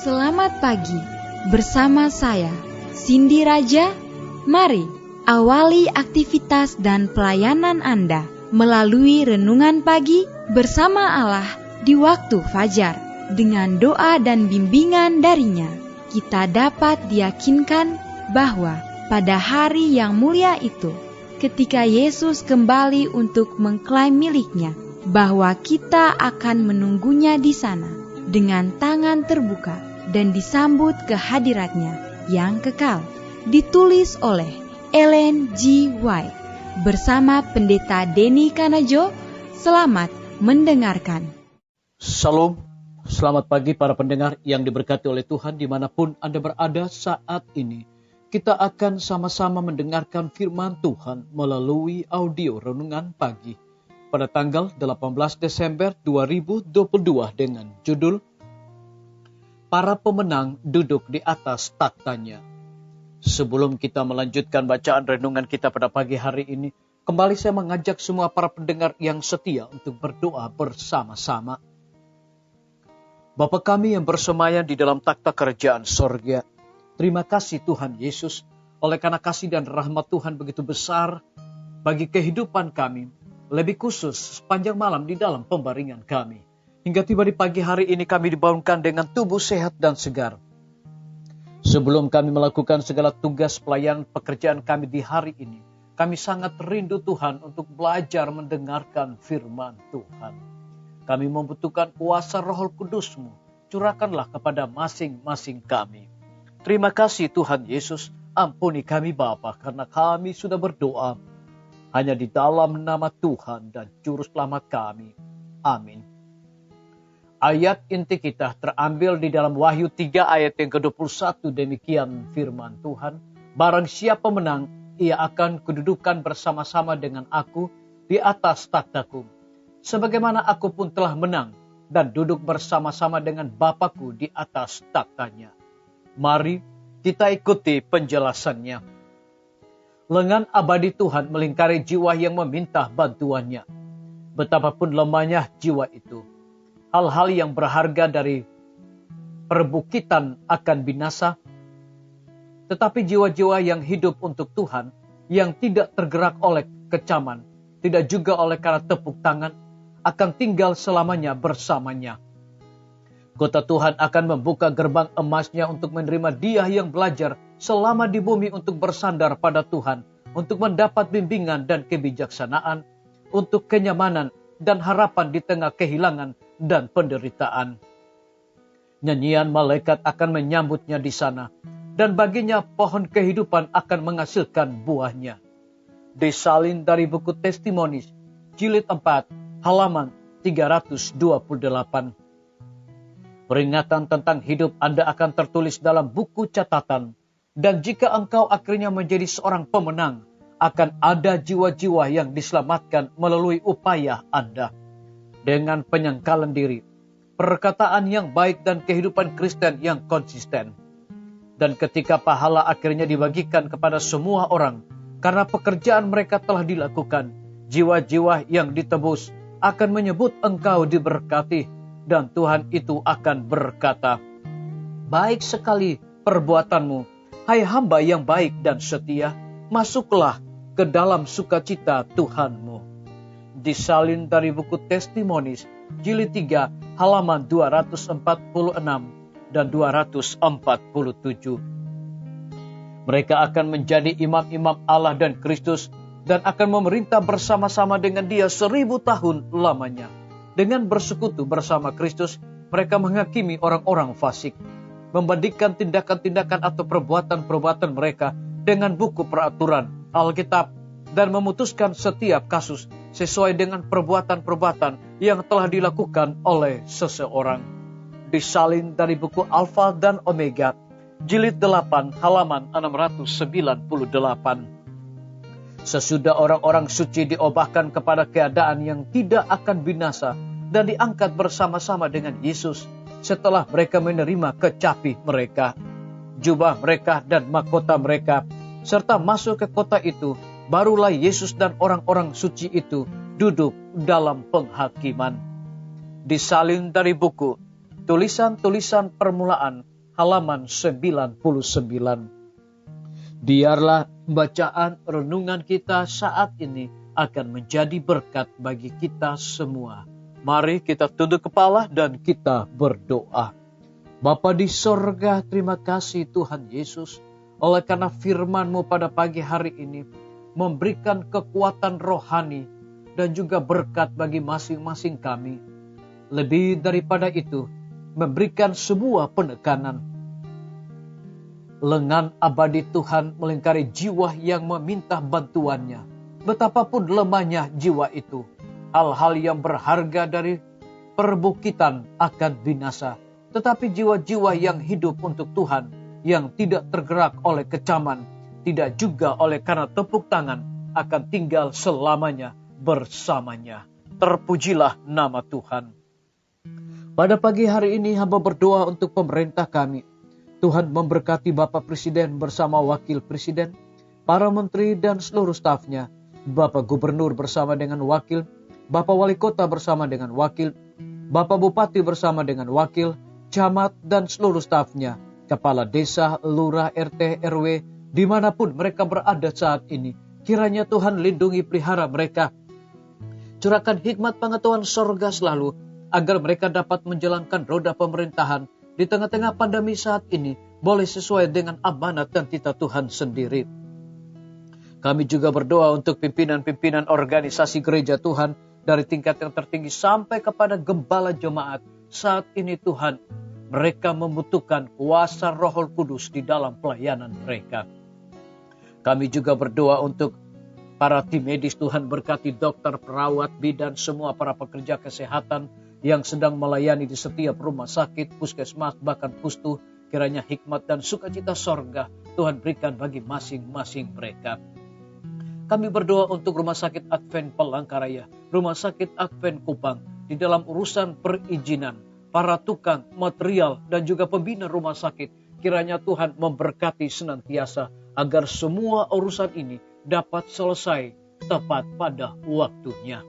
Selamat pagi, bersama saya, Cindy Raja. Mari awali aktivitas dan pelayanan Anda melalui renungan pagi bersama Allah di waktu fajar. Dengan doa dan bimbingan darinya, kita dapat diyakinkan bahwa pada hari yang mulia itu, ketika Yesus kembali untuk mengklaim miliknya, bahwa kita akan menunggunya di sana dengan tangan terbuka dan disambut ke hadiratnya yang kekal. Ditulis oleh Ellen G. White bersama Pendeta Denny Kanajo. Selamat mendengarkan. Salam, selamat pagi para pendengar yang diberkati oleh Tuhan dimanapun Anda berada saat ini. Kita akan sama-sama mendengarkan firman Tuhan melalui audio renungan pagi pada tanggal 18 Desember 2022 dengan judul Para Pemenang Duduk di Atas Taktanya. Sebelum kita melanjutkan bacaan renungan kita pada pagi hari ini, kembali saya mengajak semua para pendengar yang setia untuk berdoa bersama-sama. Bapa kami yang bersemayam di dalam takhta kerajaan sorga, terima kasih Tuhan Yesus, oleh karena kasih dan rahmat Tuhan begitu besar bagi kehidupan kami, lebih khusus sepanjang malam di dalam pembaringan kami. Hingga tiba di pagi hari ini kami dibangunkan dengan tubuh sehat dan segar. Sebelum kami melakukan segala tugas pelayanan pekerjaan kami di hari ini, kami sangat rindu Tuhan untuk belajar mendengarkan firman Tuhan. Kami membutuhkan kuasa Roh Kudus-Mu, curahkanlah kepada masing-masing kami. Terima kasih Tuhan Yesus, ampuni kami Bapa, karena kami sudah berdoa hanya di dalam nama Tuhan dan Juru Selamat kami. Amin. Ayat inti kita terambil di dalam Wahyu 3 ayat yang ke-21. Demikian firman Tuhan. Barang siapa menang, ia akan kedudukan bersama-sama dengan aku di atas takhtaku. Sebagaimana aku pun telah menang dan duduk bersama-sama dengan Bapakku di atas takhtanya. Mari kita ikuti penjelasannya. Lengan abadi Tuhan melingkari jiwa yang meminta bantuannya. Betapapun lemahnya jiwa itu. Hal-hal yang berharga dari perbukitan akan binasa. Tetapi jiwa-jiwa yang hidup untuk Tuhan, yang tidak tergerak oleh kecaman, tidak juga oleh karena tepuk tangan, akan tinggal selamanya bersamanya. Kota Tuhan akan membuka gerbang emasnya untuk menerima dia yang belajar selama di bumi untuk bersandar pada Tuhan, untuk mendapat bimbingan dan kebijaksanaan, untuk kenyamanan dan harapan di tengah kehilangan dan penderitaan. Nyanyian malaikat akan menyambutnya di sana, dan baginya pohon kehidupan akan menghasilkan buahnya. Disalin dari buku Testimonis, jilid 4, halaman 328. Peringatan tentang hidup Anda akan tertulis dalam buku catatan, dan jika engkau akhirnya menjadi seorang pemenang, akan ada jiwa-jiwa yang diselamatkan melalui upaya Anda. Dengan penyangkalan diri, perkataan yang baik dan kehidupan Kristen yang konsisten. Dan ketika pahala akhirnya dibagikan kepada semua orang, karena pekerjaan mereka telah dilakukan, jiwa-jiwa yang ditebus akan menyebut engkau diberkati, dan Tuhan itu akan berkata, baik sekali perbuatanmu, hai hamba yang baik dan setia, masuklah ke dalam sukacita Tuhanmu. Disalin dari buku Testimonis, jilid 3, halaman 246 dan 247. Mereka akan menjadi imam-imam Allah dan Kristus, dan akan memerintah bersama-sama dengan Dia 1000 tahun lamanya. Dengan bersekutu bersama Kristus, mereka menghakimi orang-orang fasik, membandingkan tindakan-tindakan atau perbuatan-perbuatan mereka dengan buku peraturan Alkitab, dan memutuskan setiap kasus sesuai dengan perbuatan-perbuatan yang telah dilakukan oleh seseorang. Disalin dari buku Alfa dan Omega, jilid 8, halaman 698. Sesudah orang-orang suci diobahkan kepada keadaan yang tidak akan binasa dan diangkat bersama-sama dengan Yesus setelah mereka menerima kecapi mereka, jubah mereka dan mahkota mereka, serta masuk ke kota itu, barulah Yesus dan orang-orang suci itu duduk dalam penghakiman. Disalin dari buku Tulisan-tulisan permulaan halaman 99. Biarlah bacaan renungan kita saat ini akan menjadi berkat bagi kita semua. Mari kita tunduk kepala dan kita berdoa. Bapa di sorga, terima kasih Tuhan Yesus, oleh karena firman-Mu pada pagi hari ini memberikan kekuatan rohani dan juga berkat bagi masing-masing kami. Lebih daripada itu, memberikan sebuah penekanan. Lengan abadi Tuhan melingkari jiwa yang meminta bantuannya. Betapapun lemahnya jiwa itu, hal-hal yang berharga dari perbukitan akan binasa. Tetapi jiwa-jiwa yang hidup untuk Tuhan, yang tidak tergerak oleh kecaman, tidak juga oleh karena tepuk tangan, akan tinggal selamanya bersamanya. Terpujilah nama Tuhan. Pada pagi hari ini hamba berdoa untuk pemerintah kami. Tuhan memberkati Bapak Presiden bersama Wakil Presiden, para menteri dan seluruh stafnya, Bapak Gubernur bersama dengan wakil, Bapak Wali Kota bersama dengan wakil, Bapak Bupati bersama dengan wakil, camat dan seluruh stafnya, kepala desa, lurah, RT, RW, dimanapun mereka berada saat ini. Kiranya Tuhan lindungi pelihara mereka. Curahkan hikmat pengetahuan sorga selalu, agar mereka dapat menjalankan roda pemerintahan di tengah-tengah pandemi saat ini, boleh sesuai dengan amanat dan titah Tuhan sendiri. Kami juga berdoa untuk pimpinan-pimpinan organisasi gereja Tuhan, dari tingkat yang tertinggi sampai kepada gembala jemaat. Saat ini Tuhan, mereka membutuhkan kuasa Roh Kudus di dalam pelayanan mereka. Kami juga berdoa untuk para tim medis. Tuhan berkati dokter, perawat, bidan, semua para pekerja kesehatan yang sedang melayani di setiap rumah sakit, puskesmas, bahkan pustu. Kiranya hikmat dan sukacita sorga Tuhan berikan bagi masing-masing mereka. Kami berdoa untuk Rumah Sakit Advent Palangkaraya, Rumah Sakit Advent Kupang, di dalam urusan perizinan, para tukang, material, dan juga pembina rumah sakit. Kiranya Tuhan memberkati senantiasa agar semua urusan ini dapat selesai tepat pada waktunya.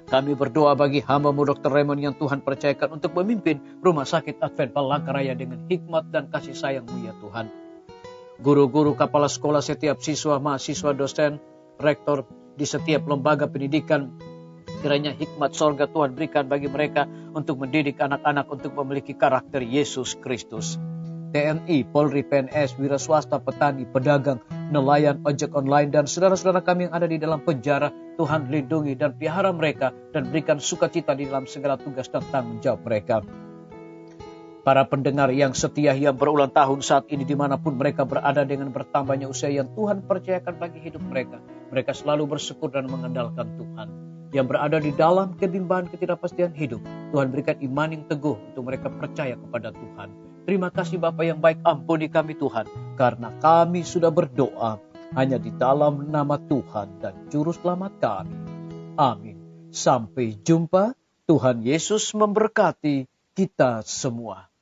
Kami berdoa bagi hamba-Mu Dr. Raymond yang Tuhan percayakan untuk memimpin Rumah Sakit Advent Palangkaraya dengan hikmat dan kasih sayang-Mu ya Tuhan. Guru-guru, kepala sekolah, setiap siswa, mahasiswa, dosen, rektor di setiap lembaga pendidikan, kiranya hikmat sorga Tuhan berikan bagi mereka untuk mendidik anak-anak untuk memiliki karakter Yesus Kristus. TNI, Polri, PNS, wira swasta, petani, pedagang, nelayan, ojek online, dan saudara-saudara kami yang ada di dalam penjara, Tuhan lindungi dan pelihara mereka dan berikan sukacita di dalam segala tugas dan tanggung jawab mereka. Para pendengar yang setia yang berulang tahun saat ini dimanapun mereka berada, dengan bertambahnya usia yang Tuhan percayakan bagi hidup mereka, mereka selalu bersyukur dan mengandalkan Tuhan. Yang berada di dalam kebimbangan ketidakpastian hidup, Tuhan berikan iman yang teguh untuk mereka percaya kepada Tuhan. Terima kasih Bapa yang baik, ampuni kami Tuhan, karena kami sudah berdoa hanya di dalam nama Tuhan dan Juru Selamat kami. Amin. Sampai jumpa. Tuhan Yesus memberkati kita semua.